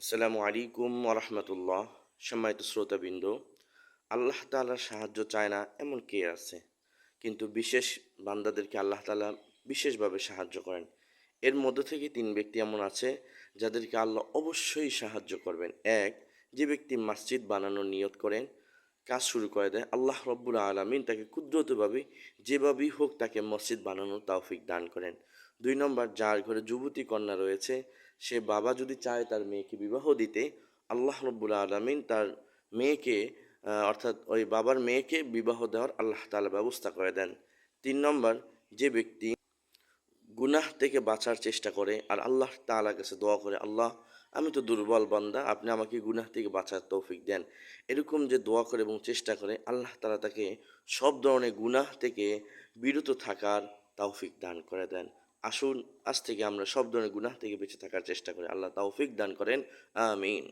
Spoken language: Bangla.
আসসালামু আলাইকুম ওরহমতুল্লাহ। সম্মানিত শ্রোতাবৃন্দ, আল্লাহ তাআলার সাহায্য চায় না এমন কে আছে? কিন্তু বিশেষ বান্দাদেরকে আল্লাহ তাআলা বিশেষভাবে সাহায্য করেন। এর মধ্য থেকে তিন ব্যক্তি এমন আছে যাদেরকে আল্লাহ অবশ্যই সাহায্য করবেন। এক, যে ব্যক্তি মসজিদ বানানোর নিয়ত করেন, কাজ শুরু করে দেয়, আল্লাহ রব্বুল আলামিন তাকে কুদরতভাবে যেভাবেই হোক তাকে মসজিদ বানানোর তৌফিক দান করেন। দুই নম্বর, যার ঘরে যুবতী কন্যা রয়েছে, সে বাবা যদি চায় তার মেয়েকে বিবাহ দিতে, আল্লাহ রব্বুল আলামিন তার মেয়েকে অর্থাৎ ওই বাবার মেয়েকে বিবাহ দেওয়ার আল্লাহ তাআলা ব্যবস্থা করে দেন। তিন নম্বর, যে ব্যক্তি গুনাহ থেকে বাঁচার চেষ্টা করে আর আল্লাহ তাআলার কাছে দোয়া করে, আল্লাহ আমি তো দুর্বল বান্দা, আপনি আমাকে গুনাহ থেকে বাঁচার তৌফিক দেন। এরকম যে দোয়া করে এবং চেষ্টা করে, আল্লাহ তাআলা তাকে সব ধরনের গুনাহ থেকে বিরত থাকার তৌফিক দান করে দেন। আসুন আজ থেকে আমরা সব ধরনের গুনাহ থেকে বেঁচে থাকার চেষ্টা করি। আল্লাহ তৌফিক দান করেন। আমিন।